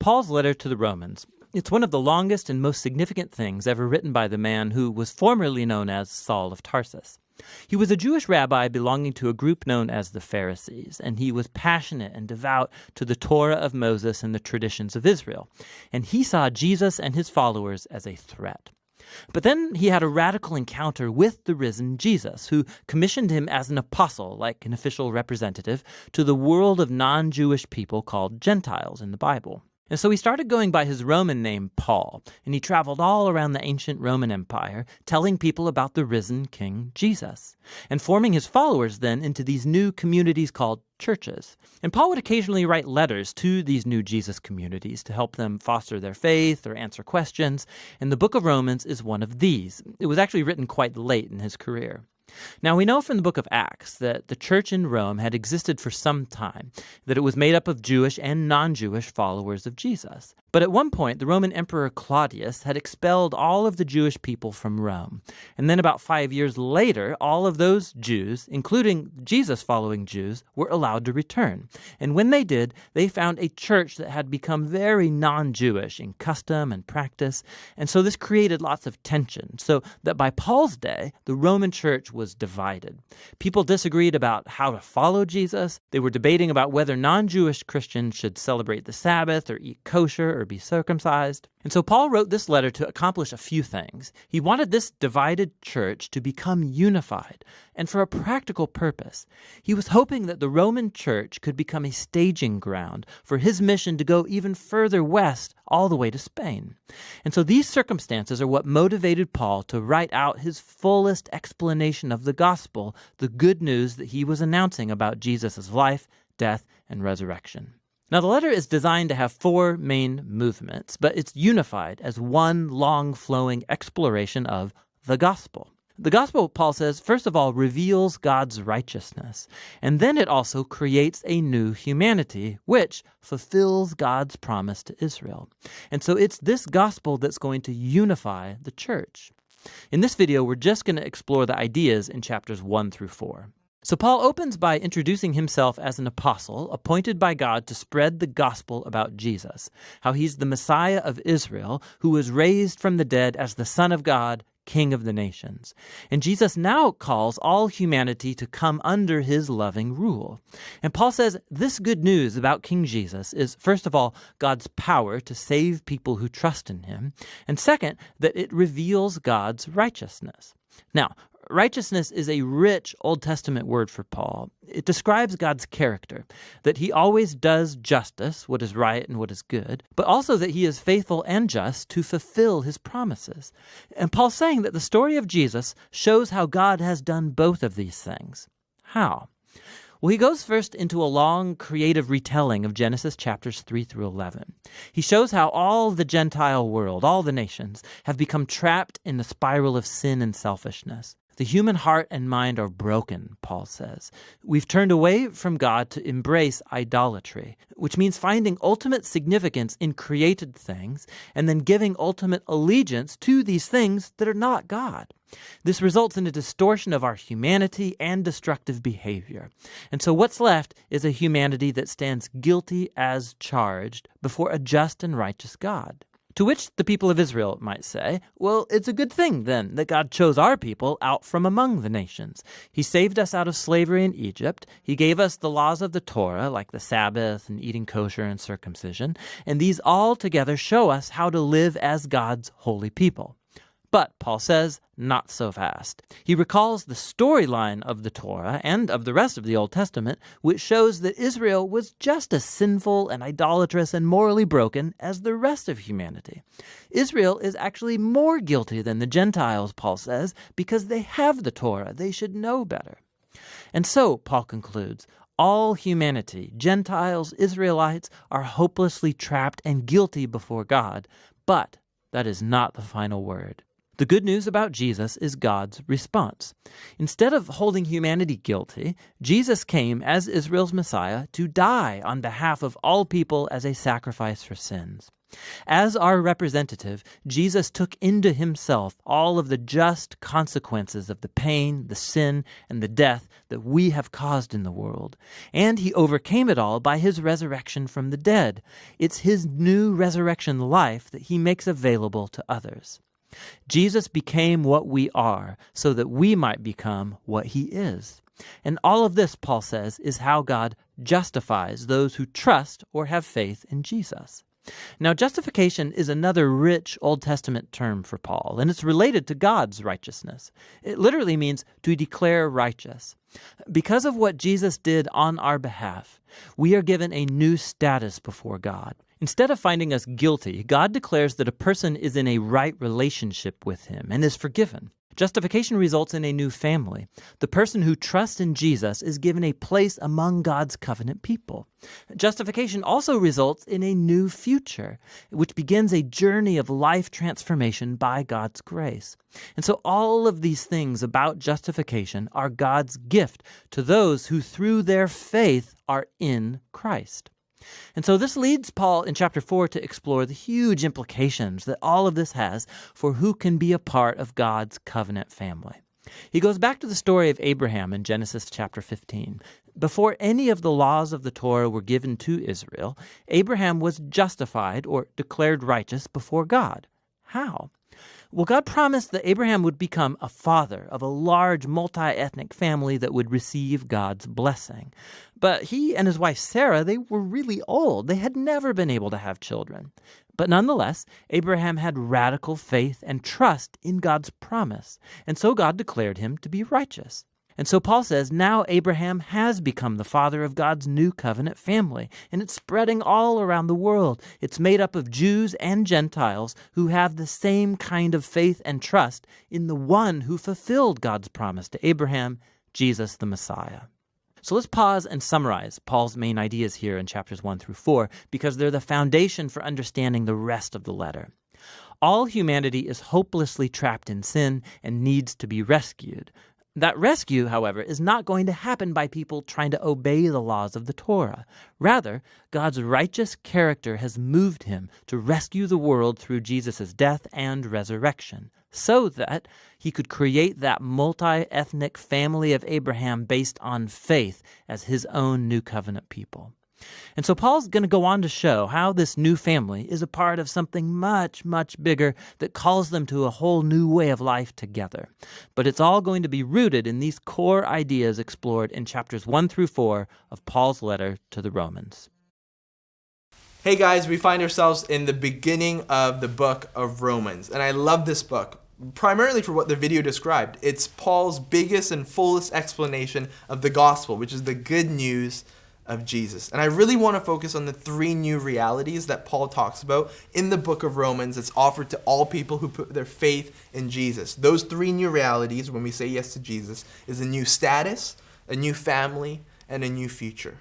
Paul's letter to the Romans. It's one of the longest and most significant things ever written by the man who was formerly known as Saul of Tarsus. He was a Jewish rabbi belonging to a group known as the Pharisees, and he was passionate and devout to the Torah of Moses and the traditions of Israel. And he saw Jesus and his followers as a threat. But then he had a radical encounter with the risen Jesus, who commissioned him as an apostle, like an official representative, to the world of non-Jewish people called Gentiles in the Bible. And so he started going by his Roman name, Paul, and he traveled all around the ancient Roman Empire, telling people about the risen King Jesus, and forming his followers then into these new communities called churches. And Paul would occasionally write letters to these new Jesus communities to help them foster their faith or answer questions, and the book of Romans is one of these. It was actually written quite late in his career. Now, we know from the book of Acts that the church in Rome had existed for some time, that it was made up of Jewish and non-Jewish followers of Jesus. But at one point, the Roman Emperor Claudius had expelled all of the Jewish people from Rome. And then about 5 years later, all of those Jews, including Jesus-following Jews, were allowed to return. And when they did, they found a church that had become very non-Jewish in custom and practice. And so this created lots of tension, so that by Paul's day, the Roman church was divided. People disagreed about how to follow Jesus. They were debating about whether non-Jewish Christians should celebrate the Sabbath or eat kosher or be circumcised. And so Paul wrote this letter to accomplish a few things. He wanted this divided church to become unified, and for a practical purpose. He was hoping that the Roman church could become a staging ground for his mission to go even further west, all the way to Spain. And so these circumstances are what motivated Paul to write out his fullest explanation of the gospel, the good news that he was announcing about Jesus' life, death, and resurrection. Now, the letter is designed to have 4 main movements, but it's unified as one long flowing exploration of the gospel. The gospel, Paul says, first of all, reveals God's righteousness, and then it also creates a new humanity, which fulfills God's promise to Israel. And so it's this gospel that's going to unify the church. In this video, we're just going to explore the ideas in chapters 1 through 4. So Paul opens by introducing himself as an apostle appointed by God to spread the gospel about Jesus, how he's the Messiah of Israel who was raised from the dead as the Son of God, King of the nations. And Jesus now calls all humanity to come under his loving rule. And Paul says this good news about King Jesus is, first of all, God's power to save people who trust in him, and second, that it reveals God's righteousness. Now, righteousness is a rich Old Testament word for Paul. It describes God's character, that he always does justice, what is right and what is good, but also that he is faithful and just to fulfill his promises. And Paul's saying that the story of Jesus shows how God has done both of these things. How? Well, he goes first into a long creative retelling of Genesis chapters 3 through 11. He shows how all the Gentile world, all the nations, have become trapped in the spiral of sin and selfishness. The human heart and mind are broken, Paul says. We've turned away from God to embrace idolatry, which means finding ultimate significance in created things and then giving ultimate allegiance to these things that are not God. This results in a distortion of our humanity and destructive behavior. And so what's left is a humanity that stands guilty as charged before a just and righteous God. To which the people of Israel might say, well, it's a good thing then that God chose our people out from among the nations. He saved us out of slavery in Egypt. He gave us the laws of the Torah, like the Sabbath and eating kosher and circumcision. And these all together show us how to live as God's holy people. But, Paul says, not so fast. He recalls the storyline of the Torah and of the rest of the Old Testament, which shows that Israel was just as sinful and idolatrous and morally broken as the rest of humanity. Israel is actually more guilty than the Gentiles, Paul says, because they have the Torah. They should know better. And so, Paul concludes, all humanity, Gentiles, Israelites, are hopelessly trapped and guilty before God. But that is not the final word. The good news about Jesus is God's response. Instead of holding humanity guilty, Jesus came as Israel's Messiah to die on behalf of all people as a sacrifice for sins. As our representative, Jesus took into himself all of the just consequences of the pain, the sin, and the death that we have caused in the world. And he overcame it all by his resurrection from the dead. It's his new resurrection life that he makes available to others. Jesus became what we are so that we might become what he is. And all of this, Paul says, is how God justifies those who trust or have faith in Jesus. Now, justification is another rich Old Testament term for Paul, and it's related to God's righteousness. It literally means to declare righteous. Because of what Jesus did on our behalf, we are given a new status before God. Instead of finding us guilty, God declares that a person is in a right relationship with him and is forgiven. Justification results in a new family. The person who trusts in Jesus is given a place among God's covenant people. Justification also results in a new future, which begins a journey of life transformation by God's grace. And so all of these things about justification are God's gift to those who through their faith are in Christ. And so this leads Paul in chapter 4 to explore the huge implications that all of this has for who can be a part of God's covenant family. He goes back to the story of Abraham in Genesis chapter 15. Before any of the laws of the Torah were given to Israel, Abraham was justified or declared righteous before God. How? Well, God promised that Abraham would become a father of a large multi-ethnic family that would receive God's blessing. But he and his wife Sarah, they were really old. They had never been able to have children. But nonetheless, Abraham had radical faith and trust in God's promise, and so God declared him to be righteous. And so Paul says, now Abraham has become the father of God's new covenant family, and it's spreading all around the world. It's made up of Jews and Gentiles who have the same kind of faith and trust in the one who fulfilled God's promise to Abraham, Jesus the Messiah. So let's pause and summarize Paul's main ideas here in chapters 1 through 4, because they're the foundation for understanding the rest of the letter. All humanity is hopelessly trapped in sin and needs to be rescued. That rescue, however, is not going to happen by people trying to obey the laws of the Torah. Rather, God's righteous character has moved him to rescue the world through Jesus' death and resurrection, so that he could create that multi-ethnic family of Abraham based on faith as his own new covenant people. And so Paul's going to go on to show how this new family is a part of something much, much bigger that calls them to a whole new way of life together. But it's all going to be rooted in these core ideas explored in chapters 1 through 4 of Paul's letter to the Romans. Hey guys, we find ourselves in the beginning of the book of Romans, and I love this book, primarily for what the video described. It's Paul's biggest and fullest explanation of the gospel, which is the good news of Jesus. And I really want to focus on the three new realities that Paul talks about in the book of Romans that's offered to all people who put their faith in Jesus. Those three new realities, when we say yes to Jesus, is a new status, a new family, and a new future.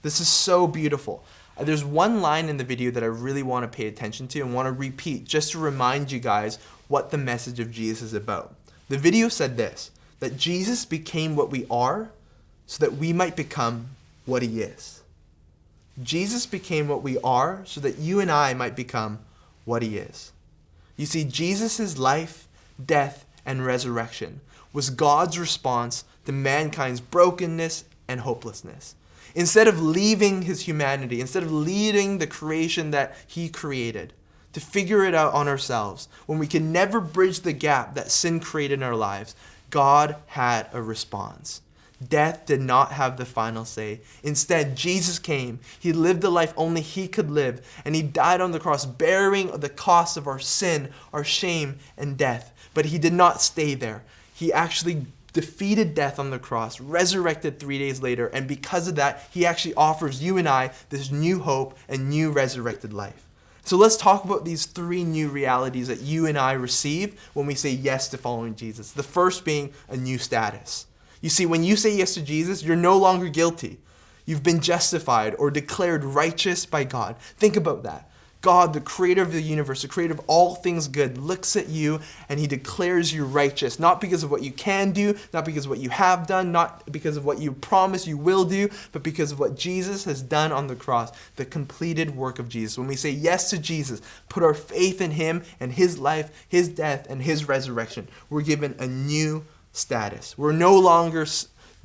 This is so beautiful. There's one line in the video that I really want to pay attention to and want to repeat just to remind you guys what the message of Jesus is about. The video said this, that Jesus became what we are so that we might become what he is. Jesus became what we are so that you and I might become what he is. You see, Jesus' life, death, and resurrection was God's response to mankind's brokenness and hopelessness. Instead of leaving his humanity, instead of leading the creation that he created, to figure it out on ourselves, when we can never bridge the gap that sin created in our lives, God had a response. Death did not have the final say. Instead, Jesus came. He lived the life only he could live, and he died on the cross, bearing the cost of our sin, our shame, and death. But he did not stay there. He actually defeated death on the cross, resurrected 3 days later, and because of that, he actually offers you and I this new hope and new resurrected life. So let's talk about these three new realities that you and I receive when we say yes to following Jesus. The first being a new status. You see, when you say yes to Jesus, you're no longer guilty. You've been justified or declared righteous by God. Think about that. God, the creator of the universe, the creator of all things good, looks at you and he declares you righteous, not because of what you can do, not because of what you have done, not because of what you promise you will do, but because of what Jesus has done on the cross, the completed work of Jesus. When we say yes to Jesus, put our faith in him and his life, his death, and his resurrection, we're given a new status. We're no longer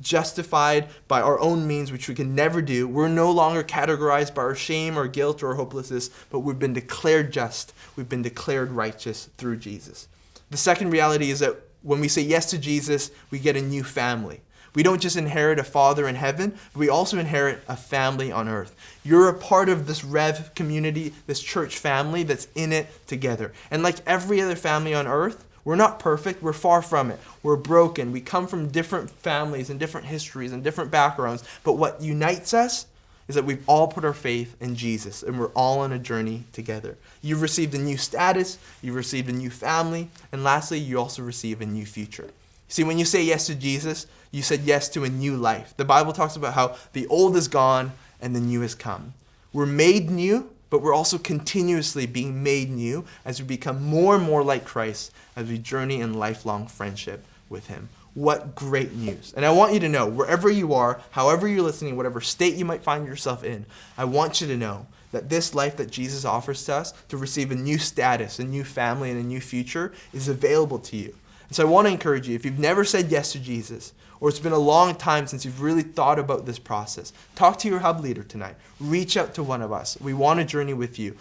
justified by our own means, which we can never do. We're no longer categorized by our shame or guilt or hopelessness, but we've been declared just. We've been declared righteous through Jesus. The second reality is that when we say yes to Jesus, we get a new family. We don't just inherit a father in heaven, but we also inherit a family on earth. You're a part of this Rev community, this church family that's in it together. And like every other family on earth, we're not perfect. We're far from it. We're broken. We come from different families and different histories and different backgrounds. But what unites us is that we've all put our faith in Jesus and we're all on a journey together. You've received a new status. You've received a new family. And lastly, you also receive a new future. See, when you say yes to Jesus, you said yes to a new life. The Bible talks about how the old is gone and the new has come. We're made new, but we're also continuously being made new as we become more and more like Christ as we journey in lifelong friendship with him. What great news. And I want you to know, wherever you are, however you're listening, whatever state you might find yourself in, I want you to know that this life that Jesus offers to us, to receive a new status, a new family, and a new future, is available to you. And so I want to encourage you, if you've never said yes to Jesus, or it's been a long time since you've really thought about this process, talk to your hub leader tonight. Reach out to one of us. We want to journey with you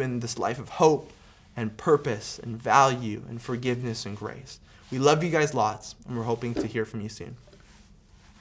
in this life of hope and purpose and value and forgiveness and grace. We love you guys lots, and we're hoping to hear from you soon.